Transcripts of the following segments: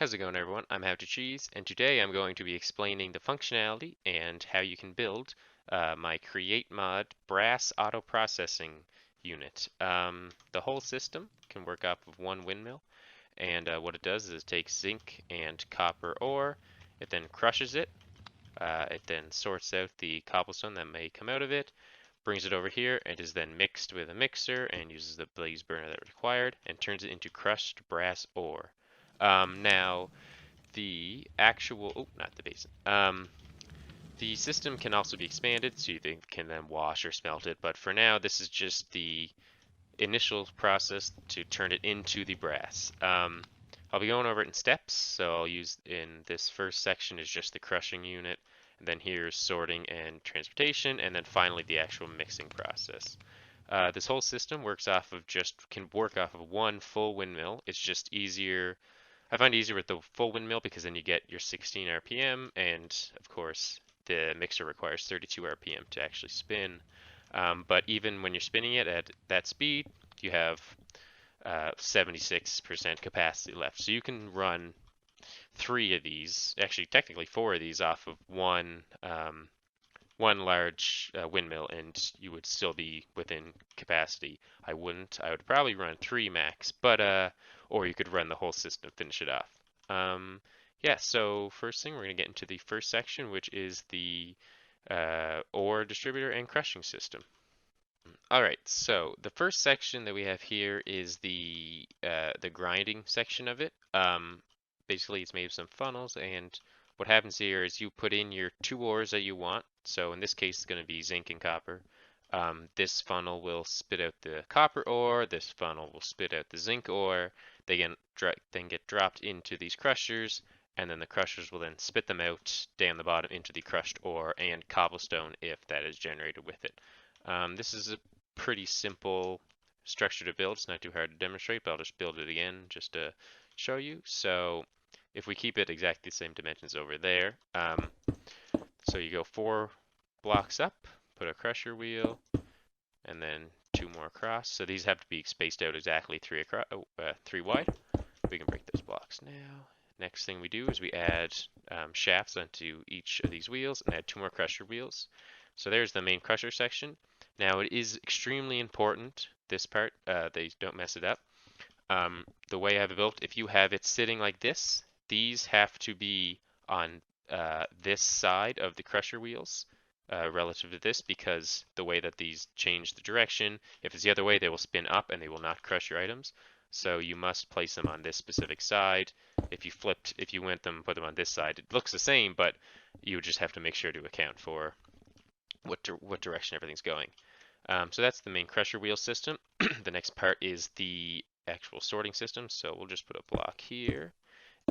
How's it going, everyone? I'm How to Cheese, and today I'm going to be explaining the functionality and how you can build my Create Mod brass auto processing unit. The whole system can work off of one windmill, and what it does is it takes zinc and copper ore, it then crushes it, it then sorts out the cobblestone that may come out of it, brings it over here, and is then mixed with a mixer and uses the blaze burner that required, and turns it into crushed brass ore. Now, the actual, oh, not the basin. The system can also be expanded, so you can then wash or smelt it, but for now, this is just the initial process to turn it into the brass. I'll be going over it in steps, so I'll use in this first section is just the crushing unit, and then here's sorting and transportation, and then finally the actual mixing process. This whole system can work off of one full windmill. It's just easier. I find it easier with the full windmill because then you get your 16 RPM, and of course the mixer requires 32 RPM to actually spin. But even when you're spinning it at that speed, you have 76% capacity left. So you can run three of these, actually technically four of these off of one large windmill, and you would still be within capacity. I wouldn't. I would probably run three max, but or you could run the whole system, finish it off. Yeah. So first thing, we're gonna get into the first section, which is the ore distributor and crushing system. All right. So the first section that we have here is the grinding section of it. Basically, it's made of some funnels, and what happens here is you put in your two ores that you want. So in this case, it's going to be zinc and copper. This funnel will spit out the copper ore. This funnel will spit out the zinc ore. They then get dropped into these crushers, and then the crushers will then spit them out down the bottom into the crushed ore and cobblestone if that is generated with it. This is a pretty simple structure to build. It's not too hard to demonstrate, but I'll just build it again just to show you. So if we keep it exactly the same dimensions over there, so you go 4 blocks up, put a crusher wheel, and then 2 more across. So these have to be spaced out exactly 3 wide. We can break those blocks now. Next thing we do is we add shafts onto each of these wheels and add 2 more crusher wheels. So there's the main crusher section. Now it is extremely important, this part, they don't mess it up. The way I have it built, if you have it sitting like this, these have to be on this side of the crusher wheels relative to this, because the way that these change the direction, if it's the other way, they will spin up and they will not crush your items. So you must place them on this specific side. If you went them, put them on this side, it looks the same, but you would just have to make sure to account for what direction everything's going. So that's the main crusher wheel system. The next part is the actual sorting system. So we'll just put a block here.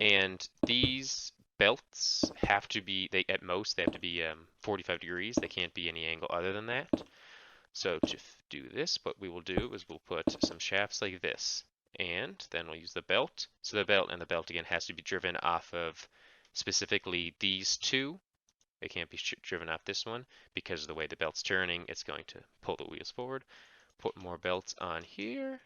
And these belts have to be, at most, they have to be 45 degrees. They can't be any angle other than that. So to do this, what we will do is we'll put some shafts like this. And then we'll use the belt. So the belt again has to be driven off of specifically these two. It can't be driven off this one because of the way the belt's turning. It's going to pull the wheels forward. Put more belts on here.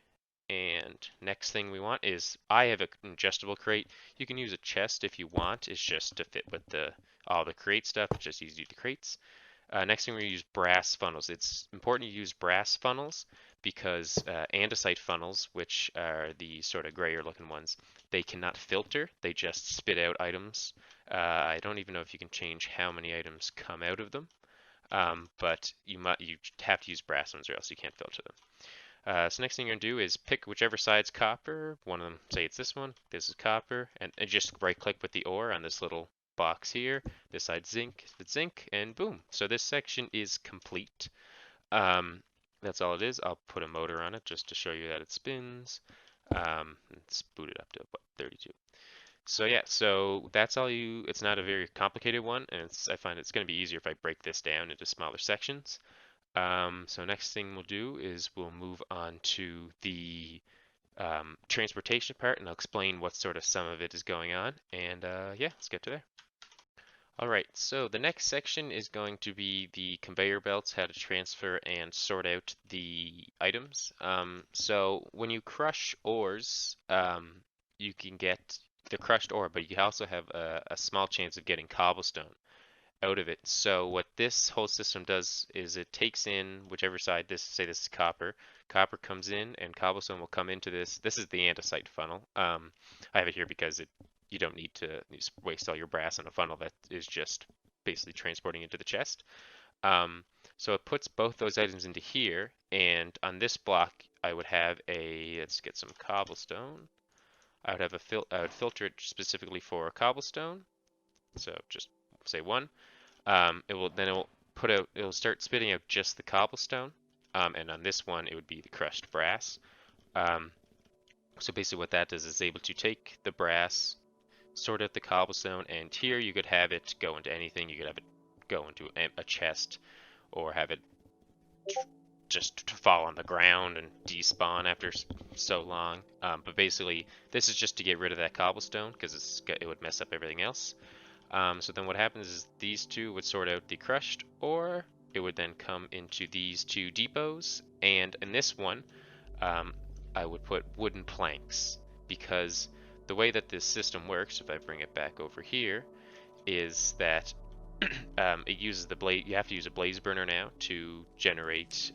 And next thing we want is, I have an ingestible crate. You can use a chest if you want. It's just to fit with all the crate stuff. It's just easy to do the crates. Next thing, we use brass funnels. It's important to use brass funnels because andesite funnels, which are the sort of grayer looking ones, they cannot filter. They just spit out items. I don't even know if you can change how many items come out of them, but you have to use brass ones or else you can't filter them. So next thing you're going to do is pick whichever side's copper. One of them, say it's this one, this is copper, and just right click with the ore on this little box here. This side zinc, it's zinc, and boom. So this section is complete. That's all it is. I'll put a motor on it just to show you that it spins. Let's boot it up to what, 32. So yeah, so that's all it's not a very complicated one, and I find it's going to be easier if I break this down into smaller sections. So next thing we'll do is we'll move on to the transportation part, and I'll explain what sort of some of it is going on. And yeah, let's get to there. All right, so the next section is going to be the conveyor belts, how to transfer and sort out the items. So when you crush ores, you can get the crushed ore, but you also have a small chance of getting cobblestone out of it. So what this whole system does is it takes in whichever side, this say this is copper. Copper comes in and cobblestone will come into this. This is the andesite funnel. I have it here because you don't need to waste all your brass on a funnel that is just basically transporting into the chest. So it puts both those items into here, and on this block I would have let's get some cobblestone. I would filter it specifically for cobblestone. So just say 1. It'll start spitting out just the cobblestone, and on this one it would be the crushed brass. So basically what that does is able to take the brass, sort out the cobblestone, and here you could have it go into anything. You could have it go into a chest, or have it just fall on the ground and despawn after so long. But basically this is just to get rid of that cobblestone because it would mess up everything else. So then what happens is these two would sort out the crushed ore. It would then come into these 2 depots, and in this one I would put wooden planks, because the way that this system works, if I bring it back over here, is that it uses the blaze. You have to use a blaze burner now to generate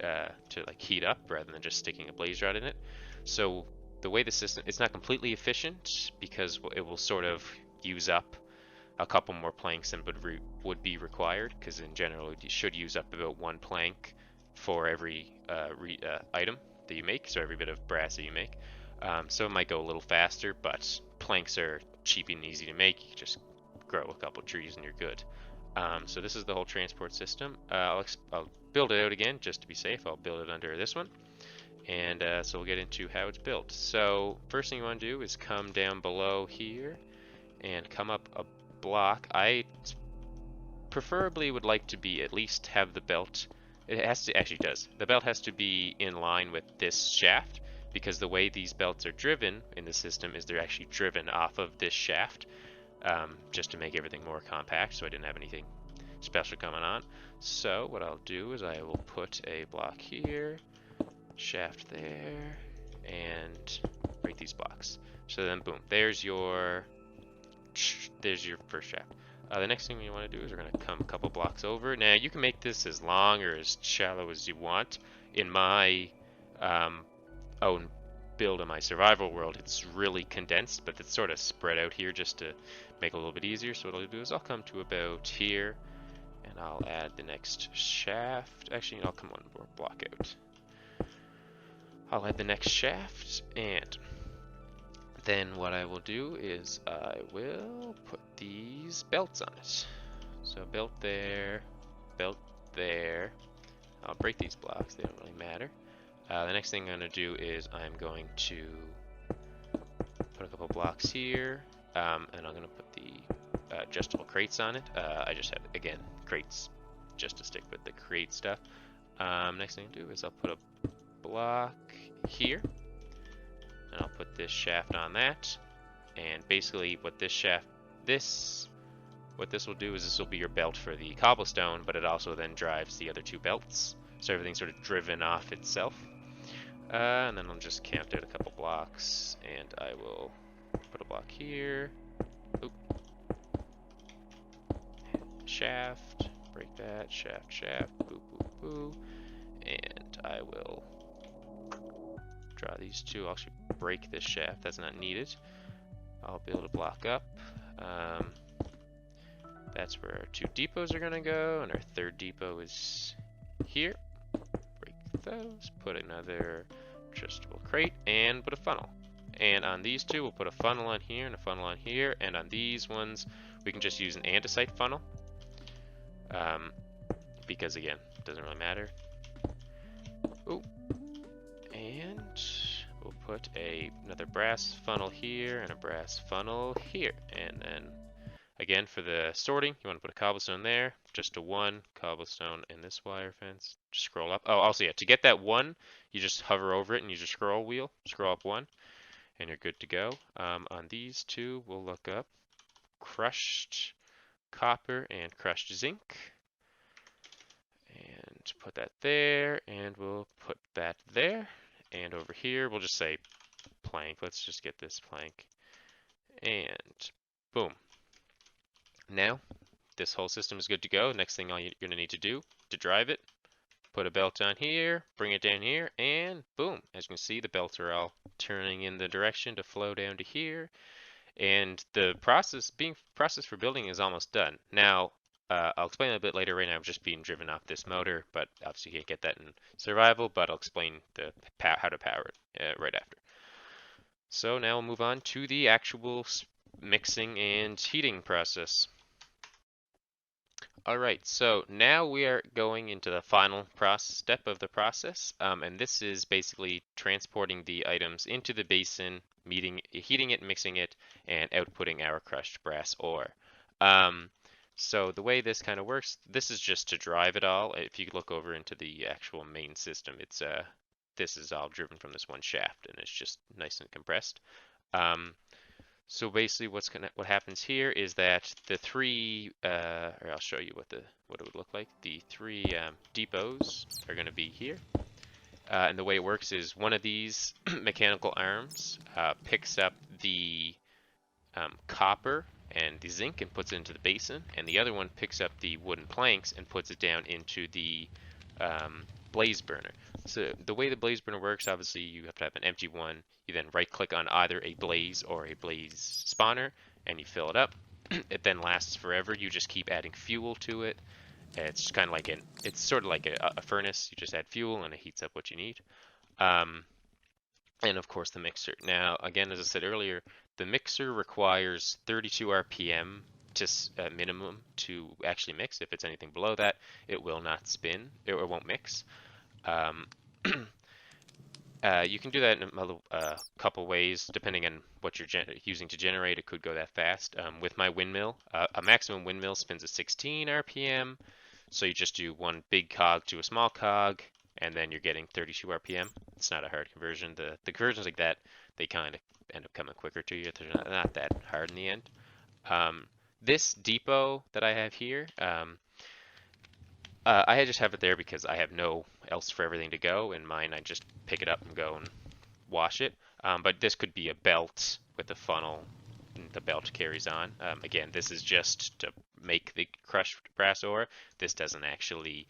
to like heat up, rather than just sticking a blaze rod in it. So the way the system, it's not completely efficient because it will sort of use up a couple more planks than would be required, because in general you should use up about 1 plank for every item that you make, so every bit of brass that you make. So it might go a little faster, but planks are cheap and easy to make. You just grow a couple trees and you're good. So this is the whole transport system. I'll build it out again just to be safe. I'll build it under this one, and so we'll get into how it's built. So first thing you want to do is come down below here and come up a block. I preferably would like to be at least have the belt. It has to, actually does. The belt has to be in line with this shaft, because the way these belts are driven in the system is they're actually driven off of this shaft, just to make everything more compact, so I didn't have anything special coming on. So what I'll do is I will put a block here, shaft there, and break these blocks. So then boom, there's your first shaft. The next thing we want to do is we're going to come a couple blocks over. Now you can make this as long or as shallow as you want. In my own build in my survival world, it's really condensed, but it's sort of spread out here just to make it a little bit easier. So what I'll do is I'll come to about here, and I'll add the next shaft. Actually, I'll come 1 more block out. I'll add the next shaft, and then what I will do is I will put these belts on it. So belt there, belt there. I'll break these blocks, they don't really matter. The next thing I'm going to do is I'm going to put a couple blocks here, and I'm going to put the adjustable crates on it. I just have, again, crates just to stick with the crate stuff. Next thing I'll do is I'll put a block here, and I'll put this shaft on that. And basically what this will do is this will be your belt for the cobblestone, but it also then drives the other 2 belts. So everything's sort of driven off itself. And then I'll just count out a couple blocks, and I will put a block here. Oop. Shaft, break that, shaft, boo, boo, boo. And I will draw these 2. I'll actually break this shaft, that's not needed. I'll build a block up. That's where our 2 depots are gonna go, and our 3rd depot is here. Break those, put another adjustable crate, and put a funnel. And on these 2, we'll put a funnel on here and a funnel on here, and on these ones, we can just use an andesite funnel. Because again, it doesn't really matter. Ooh. And we'll put another brass funnel here and a brass funnel here. And then again, for the sorting, you want to put a cobblestone there, just a 1 cobblestone in this wire fence. Just scroll up. Oh, also yeah, to get that 1, you just hover over it and use your scroll wheel, scroll up 1, and you're good to go. On these 2, we'll look up crushed copper and crushed zinc, and put that there, and we'll put that there. And over here, we'll just say plank. Let's just get this plank. And boom. Now this whole system is good to go. Next thing you're going to need to do to drive it, put a belt on here, bring it down here, and boom. As you can see, the belts are all turning in the direction to flow down to here. And the process for building is almost done. Now, I'll explain a bit later. Right now, I'm just being driven off this motor, but obviously you can't get that in survival, but I'll explain how to power it right after. So now we'll move on to the actual mixing and heating process. All right, so now we are going into the final step of the process, and this is basically transporting the items into the basin, heating it, mixing it, and outputting our crushed brass ore. So the way this kind of works, this is just to drive it all. If you look over into the actual main system, this is all driven from this one shaft, and it's just nice and compressed. So basically, what happens here is that the three, or I'll show you what it would look like. The three depots are going to be here, and the way it works is one of these mechanical arms picks up the copper and the zinc and puts it into the basin, and the other one picks up the wooden planks and puts it down into the blaze burner. So the way the blaze burner works, obviously you have to have an empty one. You then right click on either a blaze or a blaze spawner and you fill it up. It then lasts forever. You just keep adding fuel to it. It's kind of like it's sort of like a furnace. You just add fuel and it heats up what you need. And of course the mixer. Now again, as I said earlier, the mixer requires 32 RPM to minimum to actually mix. If it's anything below that, it will not spin. It won't mix. You can do that in a couple ways, depending on what you're using to generate. It could go that fast. With my windmill, a maximum windmill spins at 16 RPM. So you just do one big cog to a small cog, and then you're getting 32 RPM. It's not a hard conversion. The conversions like that, they kind of end up coming quicker to you. They're not that hard in the end. This depot that I have here, I just have it there because I have no else for everything to go. In mine, I just pick it up and go and wash it. But this could be a belt with a funnel. The belt carries on. Again, this is just to make the crushed brass ore. This doesn't actually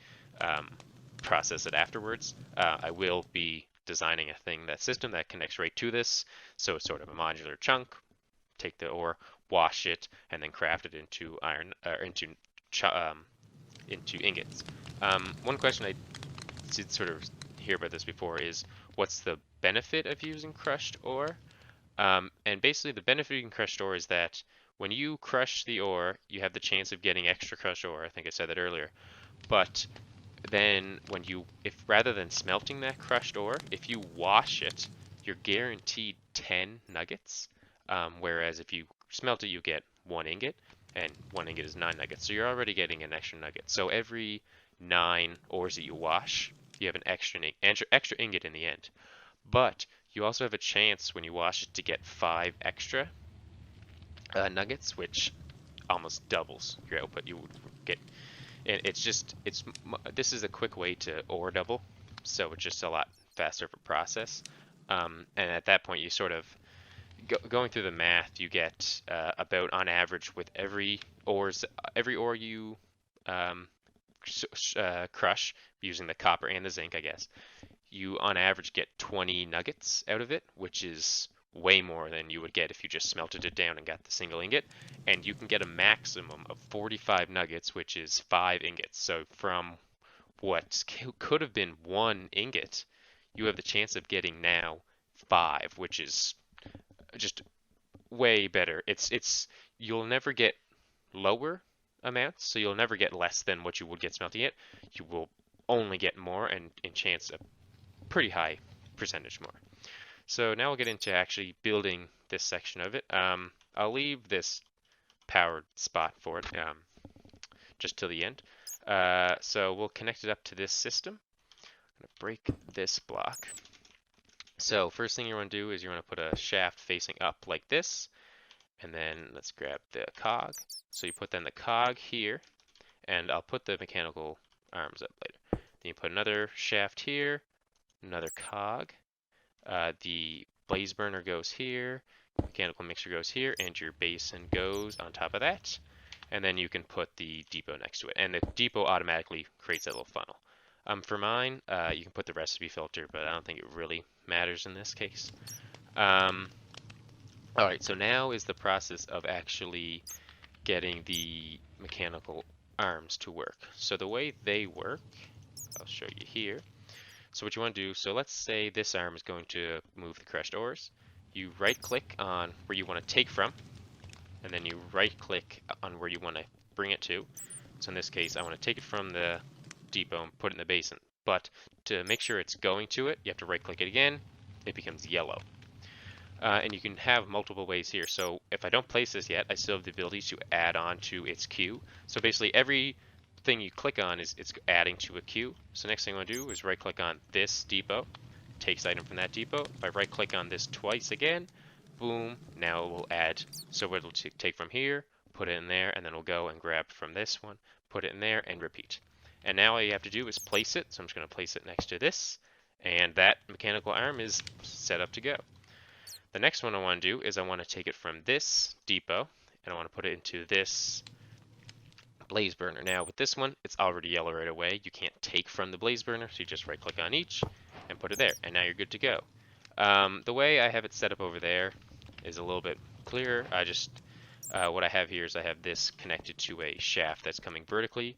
process it afterwards. I will be designing a system that connects right to this. So it's sort of a modular chunk. Take the ore, wash it, and then craft it into into ingots. One question I did sort of hear about this before is what's the benefit of using crushed ore? And basically the benefit of using crushed ore is that when you crush the ore, you have the chance of getting extra crushed ore. I think I said that earlier. But then if rather than smelting that crushed ore, if you wash it, you're guaranteed 10 nuggets. Whereas if you smelt it, you get 1 ingot. And 1 ingot is 9 nuggets. So you're already getting an extra nugget. So every 9 ores that you wash, you have an extra ingot in the end. But you also have a chance when you wash it to get 5 extra nuggets, which almost doubles your output. You would get, and this is a quick way to ore double, so it's just a lot faster of a process. And at that point, you sort of going through the math, you get about on average with every ore you crush using the copper and the zinc, I guess, you on average get 20 nuggets out of it, which is way more than you would get if you just smelted it down and got the single ingot. And you can get a maximum of 45 nuggets, which is 5 ingots. So from what could have been 1 ingot, you have the chance of getting now 5, which is just way better. You'll never get lower amounts, so you'll never get less than what you would get smelting it. You will only get more, and in chance a pretty high percentage more. So now we'll get into actually building this section of it. I'll leave this powered spot for it just till the end. So we'll connect it up to this system. I'm gonna break this block. So first thing you want to do is you want to put a shaft facing up like this, and then let's grab the cog. So you put then the cog here, and I'll put the mechanical arms up later. Then you put another shaft here, another cog. The blaze burner goes here. mechanical mixer goes here, and your basin goes on top of that. And then you can put the depot next to it. And the depot automatically creates that little funnel. For mine, you can put the recipe filter, but I don't think it really matters in this case. All right, so now is the process of actually getting the mechanical arms to work. So the way they work, I'll show you here. So what you want to do, so let's say this arm is going to move the crushed ores. You right click on where you want to take from, and then you right click on where you want to bring it to. So in this case, I want to take it from the depot and put it in the basin. But to make sure it's going to it, you have to right click it again. It becomes yellow. And you can have multiple ways here. So if I don't place this yet, I still have the ability to add on to its queue. So basically every thing you click on is it's adding to a queue. So next thing I want to do is right click on this depot, takes item from that depot. If I right click on this twice again, boom, now it will add. So it'll take from here, put it in there, and then we'll go and grab from this one, put it in there, and repeat. And now all you have to do is place it. So I'm just going to place it next to this, and that mechanical arm is set up to go. The next one I want to do is I want to take it from this depot, and I want to put it into this blaze burner. Now with this one, it's already yellow right away. You can't take from the blaze burner, so you just right click on each and put it there, and now you're good to go. The way I have it set up over there is a little bit clearer. I just, what I have here is I have this connected to a shaft that's coming vertically,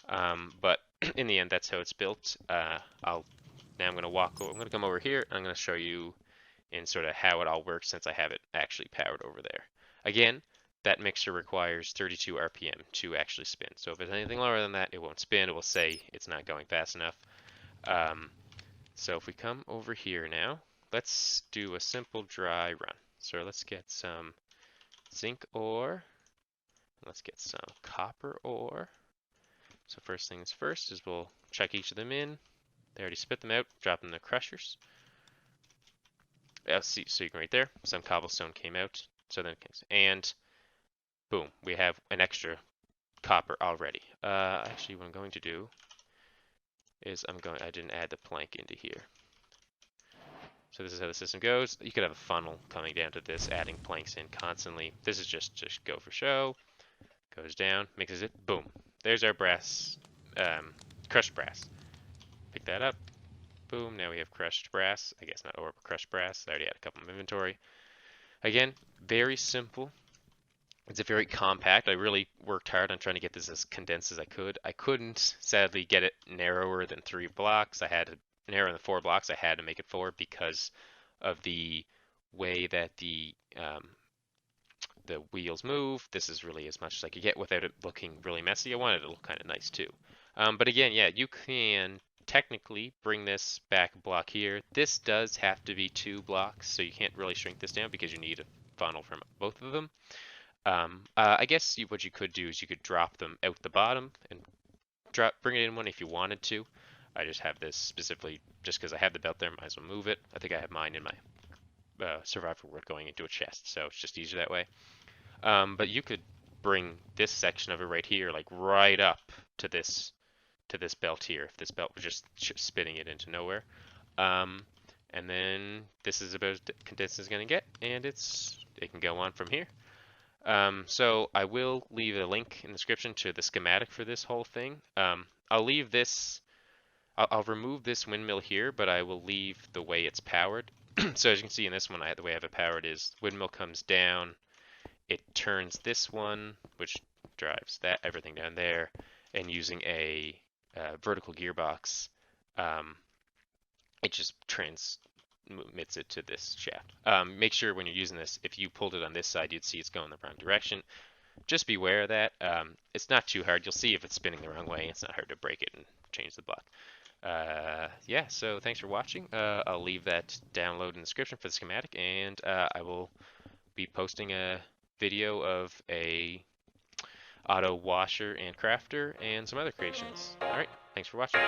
but in the end, that's how it's built. Now I'm going to come over here, and I'm going to show you in sort of how it all works since I have it actually powered over there. Again, that mixer requires 32 RPM to actually spin. So if it's anything lower than that, it won't spin. It will say it's not going fast enough. So if we come over here now, let's do a simple dry run. So let's get some zinc ore. Let's get some copper ore. So first things first is we'll check each of them in. They already spit them out, drop them in the crushers. See, so you can right there, some cobblestone came out. So then, and boom, we have an extra copper already. Actually, what I'm going to do is I didn't add the plank into here. So this is how the system goes. You could have a funnel coming down to this, adding planks in constantly. This is just go for show. Goes down, mixes it, boom. There's our brass, crushed brass. Pick that up. Boom, now we have crushed brass. I guess not ore, but crushed brass. I already had a couple of inventory. Again, very simple. It's a very compact. I really worked hard on trying to get this as condensed as I could. I couldn't, sadly, get it narrower than 3 blocks. I had to narrow than 4 blocks. I had to make it 4 because of the way that the wheels move. This is really as much as I could get without it looking really messy. I wanted it to look kind of nice too. But again, yeah, you can technically bring this back a block here. This does have to be 2 blocks, so you can't really shrink this down because you need a funnel from both of them. I guess what you could do is you could drop them out the bottom and bring it in one if you wanted to. I just have this specifically just because I have the belt there, might as well move it. I think I have mine in my survival work going into a chest, so it's just easier that way. But you could bring this section of it right here, like right up to this belt here, if this belt was just spinning it into nowhere. And then this is about as condensed as it's going to get, and it can go on from here. So I will leave a link in the description to the schematic for this whole thing. I'll leave this, I'll remove this windmill here, but I will leave the way it's powered. So as you can see in this one, the way I have it powered is windmill comes down, it turns this one, which drives that everything down there, and using a vertical gearbox, it just transmits it to this shaft. Make sure when you're using this, if you pulled it on this side, you'd see it's going the wrong direction. Just beware of that. It's not too hard. You'll see if it's spinning the wrong way. It's not hard to break it and change the block. Yeah, so thanks for watching. I'll leave that download in the description for the schematic, and I will be posting a video of a auto washer and crafter and some other creations. All right, thanks for watching.